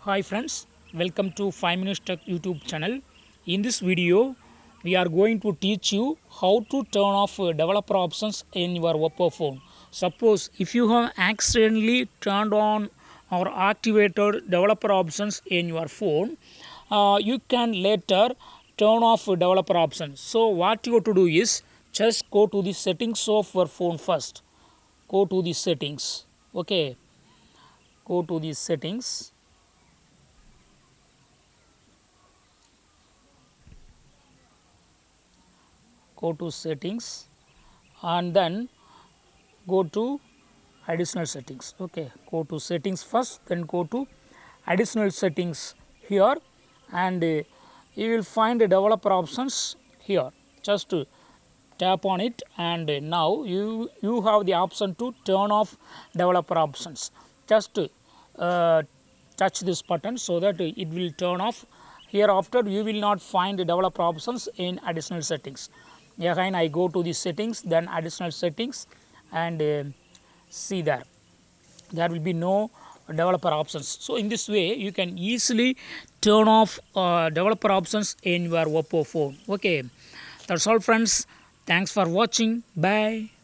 Hi friends, welcome to 5 Minutes Tech YouTube channel. In this video, we are going to teach you how to turn off developer options in your Oppo phone. Suppose if you have accidentally turned on or activated developer options in your phone, you can later turn off developer options. So what you have to do is just go to the settings of your phone first. Go to the settings. Okay, go to the settings. Go to settings and then go to additional settings. Okay, go to settings first, then go to additional settings here, and you will find the developer options here. Just tap on it, and now you have the option to turn off developer options. Just touch this button so that it will turn off. Hereafter you will not find the developer options in additional settings. Again I go to the settings, then additional settings, and see there will be no developer options. So in this way you can easily turn off developer options in your Oppo phone. Okay, that's all friends. Thanks for watching. Bye.